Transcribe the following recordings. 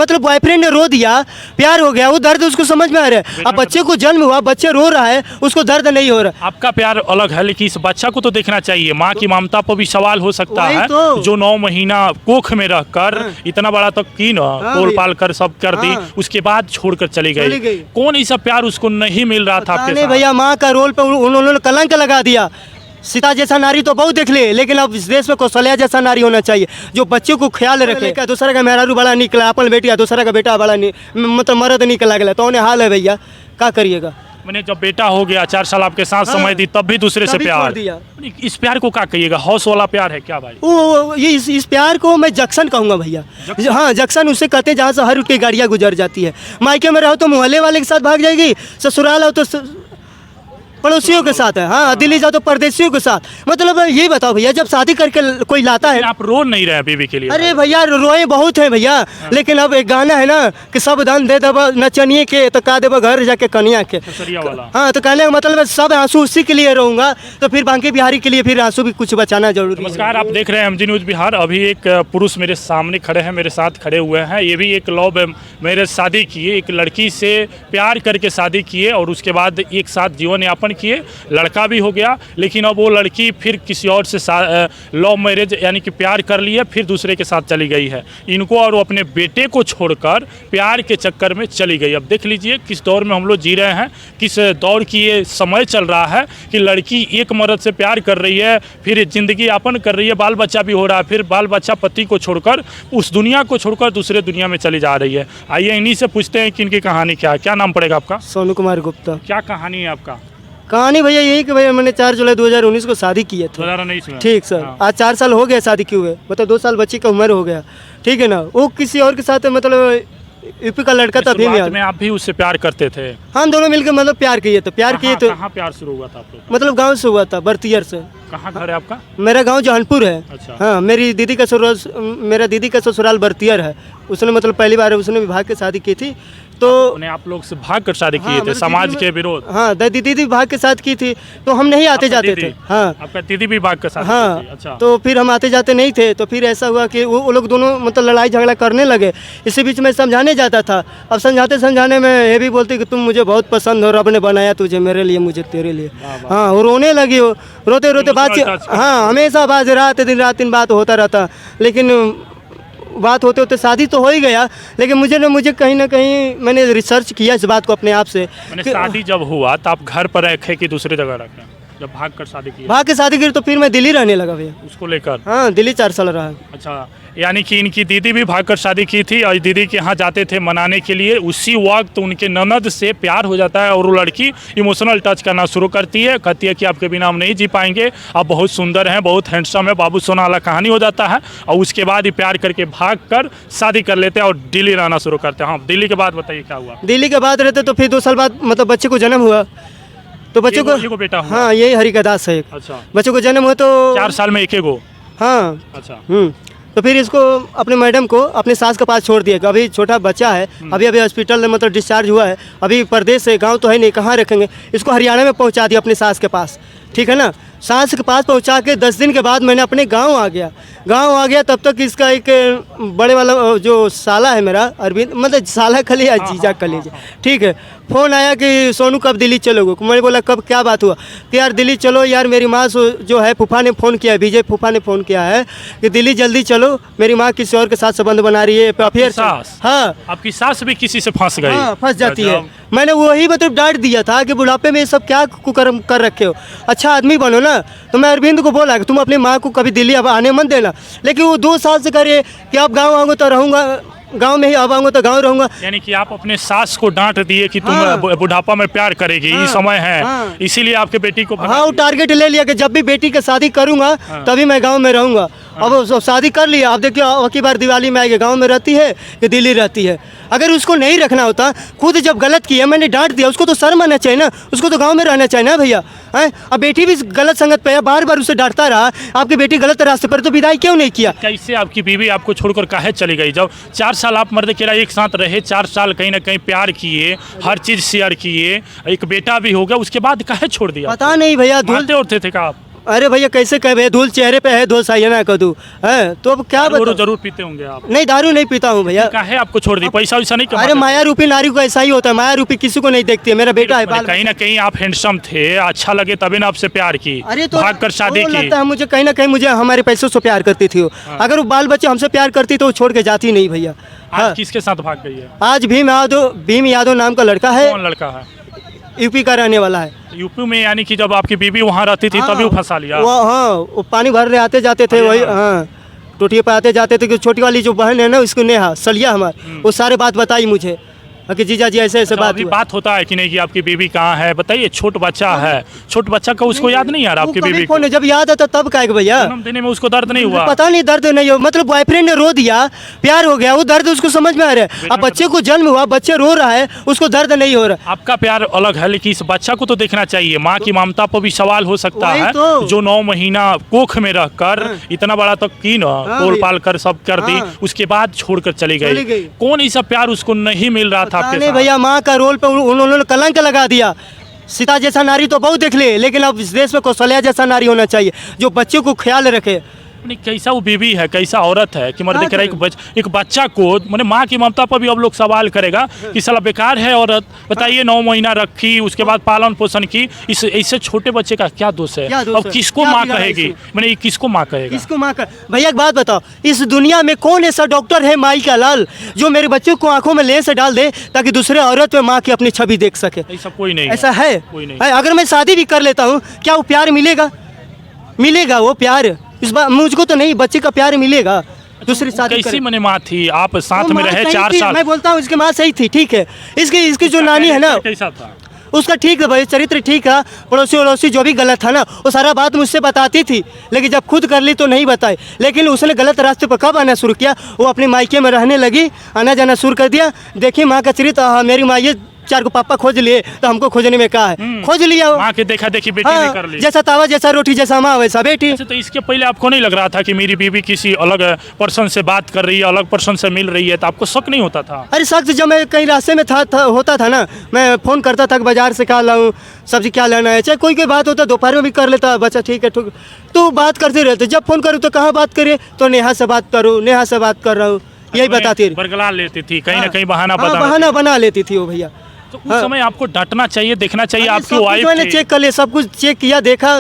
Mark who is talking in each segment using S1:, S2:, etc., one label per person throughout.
S1: मतलब बॉयफ्रेंड ने रो दिया, प्यार हो गया, वो दर्द उसको समझ में आ रहा है। अब बच्चे को जन्म हुआ, बच्चे रो रहा है, उसको दर्द नहीं हो रहा।
S2: आपका प्यार अलग है, लेकिन इस बच्चा को तो देखना चाहिए। माँ की ममता पर भी सवाल हो सकता है, जो 9 महीना कोख में रहकर इतना बड़ा तक की ना पोल पाल कर सब कर दी, उसके बाद छोड़कर चली गई। कौन ऐसा प्यार उसको नहीं मिल रहा था आपके साथ?
S1: भैया, माँ का रोल पे उन्होंने कलंक लगा दिया। सीता जैसा नारी तो बहुत देख ले, लेकिन अब इस देश में कौशल्या जैसा नारी होना चाहिए, जो बच्चे को ख्याल रखे। दूसरा का मेहरारू बड़ा निकला, अपन बेटिया दूसरा का बेटा बड़ा मतलब मर्द निकला गया, तो उन्हें हाल है भैया, क्या करिएगा।
S2: मैंने जब बेटा हो गया, 4 साल आपके साथ समय दी, तब भी दूसरे से प्यार दिया। इस प्यार को क्या कहिएगा? हौस वाला प्यार है क्या भाई?
S1: ये इस प्यार को मैं जंक्शन कहूँगा भैया। हाँ, जंक्शन उसे कहते हैं जहाँ से हर की गाड़ियाँ गुजर जाती है। मायके में रहो तो मोहल्ले वाले के साथ भाग जाएगी, ससुराल आओ तो पड़ोसियों के साथ है। हाँ, दिल्ली जाओ तो परदेशियों के साथ। मतलब ये बताओ भैया, जब शादी करके कोई लाता है,
S2: आप रो नहीं रहे बीवी के लिए?
S1: अरे भैया, रोए बहुत है भैया। लेकिन अब एक गाना है ना कि सब दान दे दब नचनिए के, तो का देव घर जाके कनिया के। हाँ, तो कहने का मतलब सब आंसू उसी के लिए रहूंगा, तो फिर बांके बिहारी के लिए फिर आंसू भी कुछ बचाना जरूरी है।
S2: नमस्कार, आप देख रहे हैं MG न्यूज़ बिहार। अभी एक पुरुष मेरे सामने खड़े हैं, मेरे साथ खड़े हुए हैं। ये भी एक लव मैरिज शादी किए, एक लड़की से प्यार करके शादी किए और उसके बाद एक साथ जीवन यापन किए, लड़का भी हो गया। लेकिन अब वो लड़की फिर किसी और से लव मैरिज यानी कि प्यार कर लिए, फिर दूसरे के साथ चली गई है। इनको और वो अपने बेटे को छोड़कर प्यार के चक्कर में चली गई। अब देख लीजिए किस दौर में हम लोग जी रहे हैं, किस दौर की ये समय चल रहा है कि लड़की एक मर्द से प्यार कर रही है, फिर जिंदगी यापन कर रही है, बाल बच्चा भी हो रहा है, फिर बाल बच्चा पति को छोड़कर उस दुनिया को छोड़कर दूसरे दुनिया में चली जा रही है। आइए इन्हीं से पूछते हैं कि इनकी कहानी क्या है। क्या नाम पड़ेगा आपका?
S1: सोनू कुमार गुप्ता।
S2: क्या कहानी है आपका?
S1: कहानी भैया यही कि भैया मैंने 4 जुलाई 2019 को शादी की है।
S2: 2019 में?
S1: ठीक सर। आज 4 साल हो गया शादी किए हुए, मतलब 2 साल बच्ची का उम्र हो गया, ठीक है ना। वो किसी और के साथ मतलब यूपी का लड़का था।
S2: शुरुआत में आप भी उससे प्यार करते थे?
S1: हम दोनों मिलकर मतलब प्यार किए थे।
S2: कहाँ प्यार शुरू हुआ था आप लोग?
S1: मतलब गाँव से हुआ था, बर्तियर से।
S2: कहाँ घर है आपका?
S1: मेरा गांव जौनपुर है।
S2: अच्छा।
S1: हाँ, मेरा दीदी का ससुराल बर्तियर है। उसने मतलब पहली बार उसने विवाह के शादी की थी, तो
S2: आप लोग से भाग कर शादी किए थे समाज के विरोध?
S1: हाँ, दीदी भाग के साथ की थी, तो हम नहीं आते जाते थे। हाँ,
S2: आपका दीदी भी भाग के साथ?
S1: हाँ।
S2: अच्छा।
S1: तो फिर हम आते जाते नहीं थे, तो फिर ऐसा हुआ कि वो लोग दोनों मतलब लड़ाई झगड़ा करने लगे। इसी बीच में समझाने जाता था। अब समझाने में ये भी बोलती कि तुम मुझे बहुत पसंद हो, रब ने बनाया तुझे मेरे लिए, मुझे तेरे लिए। हाँ, वो रोने लगी, वो रोते रोते बात। हाँ, हमेशा बात दिन रात बात होता रहता। लेकिन बात होते होते शादी तो हो ही गया, लेकिन मुझे कहीं ना कहीं मैंने रिसर्च किया इस बात को अपने आप से।
S2: शादी जब हुआ तो आप घर पर रखे कि दूसरी जगह रखे? जब भाग कर शादी की?
S1: भाग के शादी की, तो फिर मैं दिल्ली रहने लगा भैया
S2: उसको लेकर।
S1: हाँ, दिल्ली 4 साल रहा।
S2: अच्छा, यानी कि इनकी दीदी भी भाग कर शादी की थी और दीदी के यहाँ जाते थे मनाने के लिए। उसी वक्त उनके ननद से प्यार हो जाता है और वो लड़की इमोशनल टच करना शुरू करती है, कहती है कि आपके बिना हम नहीं जी पाएंगे, आप बहुत सुंदर हैं, बहुत हैंडसम है, बाबू सोना वाला कहानी हो जाता है। और उसके बाद ही प्यार करके भाग कर शादी कर लेते हैं और दिल्ली रहना शुरू करते हैं। हाँ, दिल्ली के बाद बताइए क्या हुआ?
S1: दिल्ली के बाद रहते तो फिर 2 साल बाद मतलब बच्चे को जन्म हुआ, तो बच्चे को
S2: बेटा हुआ।
S1: हाँ, यही हरिकदास है।
S2: अच्छा।
S1: बच्चे को जन्म हुआ तो
S2: 4 साल में एक गो?
S1: हाँ।
S2: अच्छा।
S1: तो फिर इसको अपने मैडम को अपने सास के पास छोड़ दिया। अभी छोटा बच्चा है, अभी हॉस्पिटल में मतलब डिस्चार्ज हुआ है, अभी प्रदेश से, गांव तो है नहीं, कहाँ रखेंगे इसको। हरियाणा में पहुंचा दिया अपने सास के पास, ठीक है ना। सास के पास पहुंचा के 10 दिन के बाद मैंने अपने गांव आ गया। तब तक इसका एक बड़े वाला जो साला है मेरा अरविंद, मतलब साला खली या जीजा खली, ठीक है, फ़ोन आया कि सोनू कब दिल्ली चलोगे। मैंने बोला कब, क्या बात हुआ? कि यार दिल्ली चलो यार, मेरी माँ जो है फूफा ने फ़ोन किया है, विजय फूफा ने फ़ोन किया है कि दिल्ली जल्दी चलो, मेरी माँ किसी और के साथ संबंध बना रही है। फिर
S2: सास?
S1: हाँ,
S2: आपकी सास भी किसी से फंस गई?
S1: हाँ, फंस जाती है। मैंने वही मतलब डांट दिया था कि बुढ़ापे में ये सब क्या कुकर्म कर रखे हो, अच्छा आदमी बनो ना। तो मैं अरविंद को बोला कि तुम अपनी माँ को कभी दिल्ली अब आने मत देना। लेकिन वो 2 साल से करे कि अब गाँव आऊँगा तो रहूँगा, गांव में ही, अब आऊँगा तो गांव रहूँगा।
S2: यानी कि आप अपने सास को डांट दिए कि तुम बुढ़ापा में प्यार करेगी, ये समय है, इसीलिए आपके बेटी को।
S1: हाँ, वो टारगेट ले लिया कि जब भी बेटी की शादी करूँगा तभी मैं गांव में रहूँगा। अब शादी कर लिया, अब देखिए अब की बार दिवाली में आएगी, गांव में रहती है कि दिल्ली रहती है। अगर उसको नहीं रखना होता, खुद जब गलत किया मैंने डांट दिया, उसको तो शर्म आना चाहिए ना, उसको तो गांव में रहना चाहिए ना भैया। हैं, अब बेटी भी गलत संगत पे है, बार बार उसे डांटता रहा, आपकी बेटी गलत रास्ते पर, तो विदाई क्यों नहीं किया?
S2: कैसे आपकी बीवी आपको छोड़कर काहे चली गई? जब 4 साल आप मर्द केरा एक साथ रहे, 4 साल कहीं ना कहीं प्यार किए, हर चीज़ शेयर किए, एक बेटा भी हो गया, उसके बाद काहे छोड़ दिया?
S1: पता नहीं भैया,
S2: धुलते उड़ते थे क्या आप?
S1: अरे भैया कैसे कहे भैया, धूल चेहरे पे है, धूल साइया ना कर दूँ है तो अब क्या
S2: दारू
S1: बताऊं।
S2: जरूर पीते होंगे आप।
S1: नहीं दारू नहीं पीता हूँ भैया।
S2: काहे आपको छोड़ दी, पैसा वैसा नहीं
S1: अरे
S2: कमाते?
S1: माया रूपी नारी को ऐसा ही होता है, माया रूपी किसी को नहीं देखती है। मेरा बेटा है,
S2: कहीं ना कहीं आप हैंडसम थे, अच्छा लगे तभी ना आपसे प्यार की,
S1: अरे तो
S2: भाग कर शादी
S1: वो
S2: की।
S1: लगता है मुझे कहीं ना कहीं मुझे हमारे पैसों से प्यार करती थी वो। अगर वो बाल बच्चे हमसे प्यार करती तो वो छोड़ के जाती नहीं भैया। हाँ।
S2: आज किसके साथ भाग गई है?
S1: आज भीम यादव नाम का लड़का है,
S2: कौन लड़का है?
S1: यूपी का रहने वाला है।
S2: यूपी में, यानी कि जब आपकी बीबी वहाँ रहती थी तभी वो फंसा लिया?
S1: वो हाँ वो पानी भरने आते जाते थे, वही हाँ टोटिए पे आते जाते थे कि छोटी वाली जो बहन है ना उसको नेहा सलिया हमार, वो सारे बात बताई मुझे कि जीजा जी ऐसे ऐसे
S2: अच्छा,
S1: बात
S2: अभी
S1: हुआ।
S2: बात होता है कि नहीं कि आपकी बीबी कहाँ है? बताइए, छोट बच्चा है, छोट बच्चा का उसको याद नहीं आ रहा आपकी
S1: वो कभी
S2: बीबी को?
S1: फोन जब याद आता तब का भैया,
S2: जन्म देने में उसको दर्द नहीं हुआ?
S1: पता नहीं दर्द नहीं हो, मतलब बॉयफ्रेंड ने रो दिया, प्यार हो गया, वो दर्द उसको समझ में आ रहा है। अब बच्चे को जन्म हुआ, बच्चे रो रहा है, उसको दर्द नहीं हो रहा।
S2: आपका प्यार अलग है, लेकिन इस बच्चा को तो देखना चाहिए। माँ की ममता पर भी सवाल हो सकता
S1: वही
S2: है,
S1: तो।
S2: जो 9 महीना कोख में रहकर इतना बड़ा तक की ना पोल
S1: भैया।
S2: पाल कर सब कर दी,
S1: हाँ।
S2: उसके बाद छोड़कर चली
S1: चली
S2: गई।
S1: गई।
S2: कौन ऐसा प्यार उसको नहीं मिल रहा था आपके
S1: नहीं
S2: साथ?
S1: भैया, माँ का रोल पे उन्होंने कलंक लगा दिया। सीता जैसा नारी तो बहुत देख ले, लेकिन अब इस देश में कौशल्या जैसा नारी होना चाहिए जो बच्चों को ख्याल रखे।
S2: नहीं, कैसा वो बीवी है, कैसा औरत है कि मर्द
S1: हाँ,
S2: कह रहा है एक बच्चा को, मैंने माँ की ममता पर भी अब लोग सवाल करेगा कि साला बेकार है औरत। बताइए, 9 महीना रखी, उसके बाद पालन पोषण की, इस ऐसे छोटे बच्चे का क्या दोष है?
S1: क्या दोष
S2: अब
S1: है?
S2: किसको
S1: क्या
S2: माँ
S1: बिगाड़ा
S2: कहेगी?
S1: इसमें?
S2: मैंने किसको माँ कहेगा?
S1: इसको माँ का भैया एक बात बताओ, इस दुनिया में कौन ऐसा डॉक्टर है माई का लाल जो मेरे बच्चे को आंखों में लेंस डाल दे ताकि दूसरे औरत में माँ की अपनी छवि देख सके?
S2: ऐसा कोई नहीं
S1: ऐसा है?
S2: कोई नहीं।
S1: है, अगर मैं शादी भी कर लेता हूँ क्या वो प्यार मिलेगा? मिलेगा वो प्यार? इस बार मुझको तो नहीं, बच्चे का प्यार मिलेगा। दूसरी शादी
S2: कैसी
S1: करे।
S2: मने माँ थी, आप साथ
S1: वो
S2: में
S1: माँ
S2: रहे
S1: सही
S2: 4
S1: थी,
S2: साल?
S1: मैं बोलता हूँ इसकी माँ सही थी, ठीक है। इसकी जो नानी है ना,
S2: कैसा था?
S1: उसका ठीक है भाई, चरित्र ठीक है, पड़ोसी वड़ोसी जो भी गलत था ना वो सारा बात मुझसे बताती थी, लेकिन जब खुद कर ली तो नहीं बताई। लेकिन उसने गलत रास्ते पर कब आना शुरू किया, वो अपने मायके में रहने लगी, आना जाना शुरू कर दिया। देखिए माँ का चरित्र, हाँ, मेरी माँ ये 4 को पापा खोज लिए तो हमको खोजने में कहा है, खोज लिया वो।
S2: माँ के देखा देखी बेटी ने कर
S1: हाँ,
S2: ली।
S1: जैसा तावा जैसा रोटी जैसा माँ वैसा बेटी।
S2: अच्छा, तो इसके पहले आपको नहीं लग रहा था कि मेरी बीवी किसी अलग पर्सन से बात कर रही है, अलग पर्सन से मिल रही है, तो आपको शक नहीं होता था?
S1: अरे सख्त, जब मैं कहीं रास्ते में होता था ना, मैं फ़ोन करता था कि बाजार से क्या लाऊं, सब्जी क्या लेना है, चाहे कोई बात होता दोपहर में भी कर लेता, बच्चा ठीक है ठीक, तो बात करते रहते। जब फ़ोन करूँ तो कहाँ बात करें, तो नेहा से बात करूँ, नेहा से बात कर रहा हूँ, यही बताती रही।
S2: बरगला लेती थी, कहीं ना कहीं
S1: हाँ,
S2: बहाना
S1: बहाना बना लेती थी वो भैया।
S2: तो उस समय आपको डांटना चाहिए, देखना चाहिए
S1: अरे
S2: आपकी
S1: सब कुछ
S2: वाइफ
S1: मैंने
S2: थी।
S1: चेक कर लिया, सब कुछ चेक किया, देखा,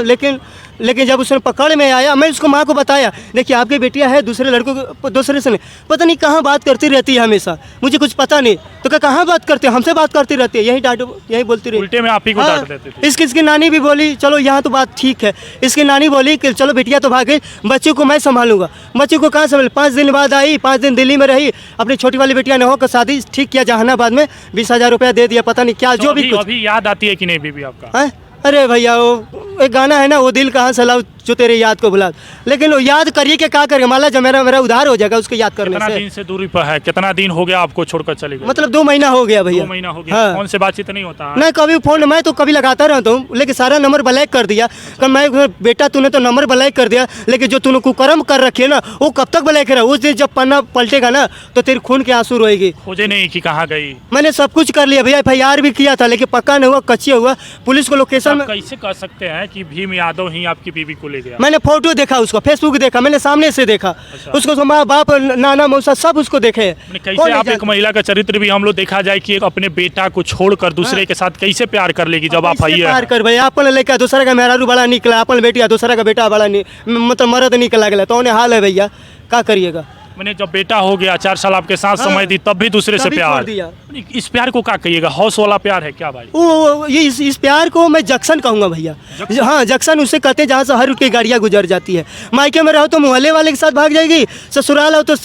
S1: लेकिन जब उसने पकड़ में आया, मैं उसको माँ को बताया, देखिए आपकी बेटियाँ है दूसरे लड़कों को, दूसरे से नहीं, पता नहीं कहाँ बात करती रहती है हमेशा, मुझे कुछ पता नहीं। तो क्या कहाँ बात करती है, हमसे बात करती रहती है, यही बोलती रही।
S2: उल्टे में आप ही को डांट देते थे।
S1: इसकी नानी भी बोली चलो यहाँ तो बात ठीक है, इसकी नानी बोली कि चलो बेटिया तो भाग गई, बच्चे को मैं संभालूंगा। बच्चे को कहाँ संभाल, 5 दिन बाद आई, 5 दिन दिल्ली में रही, अपनी छोटी वाली बेटिया ने होकर शादी ठीक किया जहानाबाद में, 20,000 रुपया दे दिया, पता नहीं क्या,
S2: तो
S1: जो भी कुछ।
S2: अभी याद आती है कि नहीं बीबी आपका?
S1: हैं? अरे भैया वो एक गाना है ना, वो दिल कहाँ से लाऊं जो तेरे याद को भुला, लेकिन वो याद करिए कि क्या करेगा, माला जब मेरा उधार हो जाएगा उसको याद करने
S2: कितना
S1: से।
S2: दिन से दूरी पर है? कितना दिन हो गया आपको छोड़कर चले गए?
S1: मतलब 2 महीना हो गया भैया।
S2: 2 महीना हो गया।
S1: हाँ।
S2: फोन से बातचीत नहीं होता है?
S1: नहीं, कभी फोन मैं तो कभी लगाता रहता हूँ, लेकिन सारा नंबर ब्लैक कर दिया। कल मैं बेटा तूने तो नंबर ब्लैक कर दिया, लेकिन जो तूने कुकर्म कर रखी है ना वो कब तक ब्लैक रहा, उस दिन जब पन्ना पलटेगा ना तो तेरे खून के आंसू रोएगी।
S2: खोजे नहीं कि कहाँ गई?
S1: मैंने सब कुछ कर लिया भैया, FIR भी किया था, लेकिन पक्का नहीं हुआ, कच्ची हुआ। पुलिस को लोकेशन
S2: आप
S1: में,
S2: कैसे कह सकते हैं कि भीम यादव ही आपकी बीवी को ले गया?
S1: मैंने फोटो देखा, उसको फेसबुक देखा, मैंने सामने से देखा। उसको माँ बाप नाना मौसा सब उसको देखे।
S2: कैसे आप एक महिला का चरित्र भी हम लोग देखा जाए कि एक अपने बेटा को छोड़कर दूसरे के साथ कैसे प्यार कर लेगी जब आप आई
S1: प्यार
S2: है?
S1: कर भाई, अपन लेके दूसरा का मेहरारू बड़ा निकला, अपन बेटिया दूसरा का बेटा बड़ा मतलब मर्द निकला गया, तो उन्हें हाल है भैया, क्या करिएगा।
S2: मैंने जब बेटा हो गया 4 साल आपके साथ
S1: हाँ।
S2: समय दी तब भी दूसरे से
S1: तभी
S2: प्यार
S1: छोड़ दिया।
S2: इस प्यार को क्या कहिएगा? हौस वाला प्यार है क्या भाई?
S1: वो ये इस प्यार को मैं जंक्शन कहूँगा भैया। हाँ, जंक्शन उससे कहते हैं जहाँ से हर की गाड़ियाँ गुजर जाती है। मायके में रहो तो मोहल्ले वाले के साथ भाग जाएगी, ससुराल आओ तो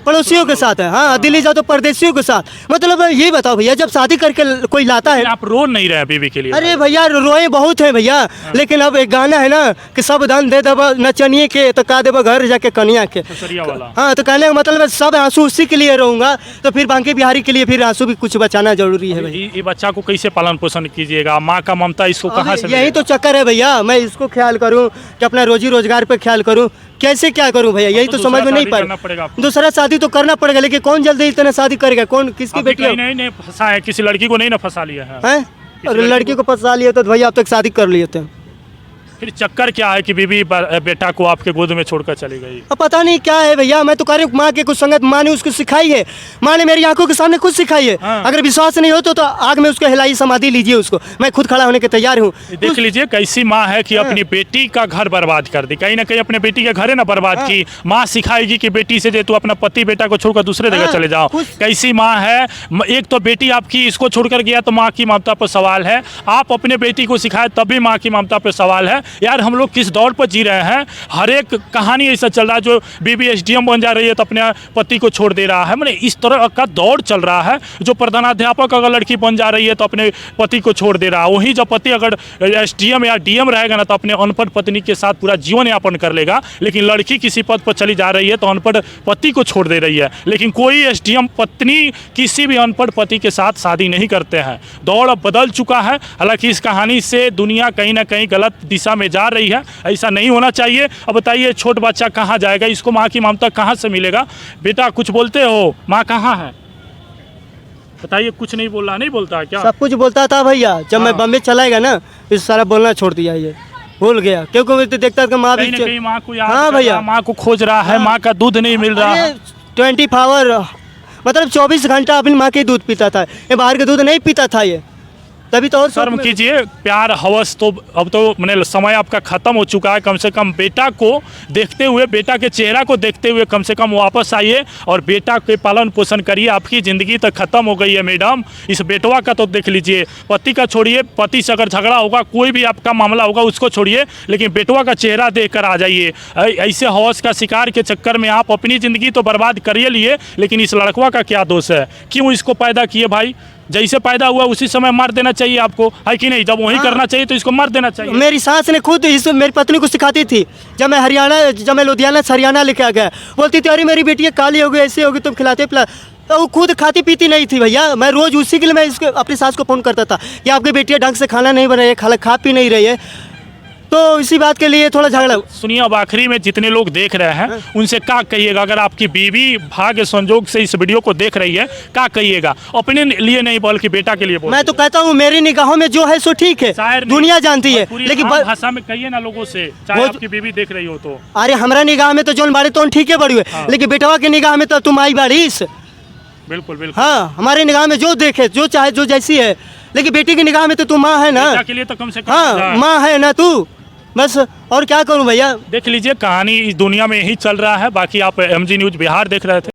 S1: पड़ोसियों के साथ है, हाँ, दिल्ली जाओ तो परदेशियों के साथ। मतलब ये बताओ भैया, जब शादी करके कोई लाता है,
S2: आप रो नहीं रहे बीवी के लिए?
S1: अरे भैया रोए बहुत है भैया, लेकिन अब एक गाना है ना कि सब दान दे दब नचनिए के तो का देव घर जाके कनिया के,
S2: ससुरिया वाला।
S1: हाँ, तो कहने का मतलब है सब आंसू उसी के लिए रहूंगा, तो फिर बांके बिहारी के लिए फिर आंसू भी कुछ बचाना जरूरी है भैया।
S2: ये बच्चा को कैसे पालन पोषण कीजिएगा? माँ का ममता इसको कहाँ से
S1: यही तो चक्कर है भैया, मैं इसको ख्याल करूँ कि अपना रोजी रोजगार पे ख्याल करूँ, कैसे क्या करूँ भैया, यही तो समझ में नहीं पा। दूसरा शादी तो करना पड़ेगा, लेकिन कौन जल्दी इतना शादी करेगा, कौन किसकी बेटी है?
S2: नहीं फंसा है, किसी लड़की को नहीं ना फंसा लिया है?
S1: हैं? और लड़की को फंसा लिया तो भैया अब तक शादी कर लिए थे।
S2: फिर चक्कर क्या है कि बीबी बेटा को आपके गोद में छोड़कर चली गई?
S1: अब पता नहीं क्या है भैया, मैं तो कह रही हूँ माँ के कुछ संगत माँ ने उसको सिखाई है, माँ ने मेरी आंखों के सामने खुद सिखाई है।
S2: हाँ।
S1: अगर विश्वास नहीं हो तो आग में उसको हिलाई समाधि लीजिए उसको, मैं खुद खड़ा होने के तैयार हूँ।
S2: देख लीजिए कैसी माँ है कि अपनी बेटी का घर बर्बाद कर दी, कहीं ना कहीं अपने बेटी का घर है ना बर्बाद की। माँ सिखाएगी कि बेटी से तू अपना पति बेटा को छोड़कर दूसरे जगह चले जाओ। कैसी माँ है? एक तो बेटी आपकी इसको छोड़कर गया तो माँ की ममता पर सवाल है, आप अपने बेटी को सिखाए तब भी माँ की ममता पर सवाल है। यार हम लोग किस दौर पर जी रहे हैं? हर एक कहानी ऐसा चल रहा है, जो बीबी एसडीएम बन जा रही है तो अपने पति को छोड़ दे रहा है। मैंने इस तरह का दौर चल रहा है, जो प्रधानाध्यापक अगर लड़की बन जा रही है तो अपने पति को छोड़ दे रहा है। वहीं जब पति अगर एसडीएम या डीएम रहेगा ना तो अपने अनपढ़ पत्नी के साथ पूरा जीवन यापन कर लेगा। लेकिन लड़की किसी पद पर चली जा रही है तो अनपढ़ पति को छोड़ दे रही है। लेकिन कोई एसडीएम पत्नी किसी भी अनपढ़ पति के साथ शादी नहीं करते हैं। दौड़ अब बदल चुका है। हालांकि इस कहानी से दुनिया कहीं ना कहीं गलत दिशा में जा रही है, ऐसा नहीं होना चाहिए। अब बताइए छोट बच्चा कहाँ जाएगा, इसको माँ की ममता कहाँ से मिलेगा? बेटा कुछ बोलते हो, माँ कहाँ है बताइए? कुछ नहीं बोल रहा, नहीं बोलता क्या?
S1: सब कुछ बोलता था भैया, जब मैं बम्बे चला गया ना इस सारा बोलना छोड़ दिया, ये भूल गया क्योंकि मैं तो देखता था माँ भी
S2: कहीं ना कहीं माँ को याद
S1: हाँ
S2: कर
S1: भैया,
S2: रहा, माँ को खोज रहा है। माँ का दूध नहीं मिल रहा है।
S1: 24 आवर मतलब 24 घंटा अपनी माँ के दूध पीता था, ये बाहर का दूध नहीं पीता था ये, तभी तो और
S2: शर्म कीजिए। प्यार हवस तो अब तो मैंने समय आपका ख़त्म हो चुका है। कम से कम बेटा को देखते हुए, बेटा के चेहरा को देखते हुए कम से कम वापस आइए और बेटा के पालन पोषण करिए। आपकी ज़िंदगी तो ख़त्म हो गई है मैडम। इस बेटवा का तो देख लीजिए, पति का छोड़िए, पति से अगर झगड़ा होगा, कोई भी आपका मामला होगा उसको छोड़िए, लेकिन बेटवा का चेहरा देख कर आ जाइए। ऐसे हवस का शिकार के चक्कर में आप अपनी ज़िंदगी तो बर्बाद करिए लिए, लेकिन इस लड़कवा का क्या दोष है? क्यों इसको पैदा किए भाई? जैसे पैदा हुआ उसी समय मार देना चाहिए आपको, है कि नहीं? जब वही करना चाहिए तो इसको मार देना चाहिए।
S1: मेरी सास ने खुद इस मेरी पत्नी को सिखाती थी। जब मैं लुधियाना से हरियाणा लेके आ गया, बोलती थी अरे मेरी बेटी काली हो गई, ऐसे होगी, तुम खिलाते पिला। तो वो खुद खाती पीती नहीं थी भैया। मैं रोज़ उसी के लिए मैं इसको अपनी सास को फ़ोन करता था कि आपकी बेटियाँ ढंग से खाना नहीं बना रही है, खा पी नहीं रही है, तो इसी बात के लिए थोड़ा झगड़ा।
S2: सुनिए, अब आखिरी में जितने लोग देख रहे हैं उनसे क्या कहिएगा? अगर आपकी बीवी भाग्य संजोग से इस वीडियो को देख रही है, क्या कहिएगा? अपने लिए नहीं बल्कि बेटा के लिए बोल।
S1: मैं तो कहता हूँ मेरी निगाहों में जो है सो ठीक है, दुनिया जानती है, लेकिन
S2: भाषा में कहिए ना लोगों से, चाहे आपकी बीवी देख रही हो तो।
S1: अरे हमारा निगाह में तो जोन बाड़ी तो ठीक है बड़ी हुए, लेकिन बेटवा की निगाह में तो तुम आई बारिश।
S2: बिल्कुल बिल्कुल।
S1: हाँ, हमारे निगाह में जो देखे, जो चाहे, जो जैसी है, लेकिन बेटी की निगाह में तो तू माँ है ना।
S2: बेटा के लिए तो कम से कम
S1: हाँ, माँ है ना तू, बस। और क्या करूं भैया?
S2: देख लीजिए, कहानी इस दुनिया में यही चल रहा है। बाकी आप MG न्यूज़ बिहार देख रहे थे।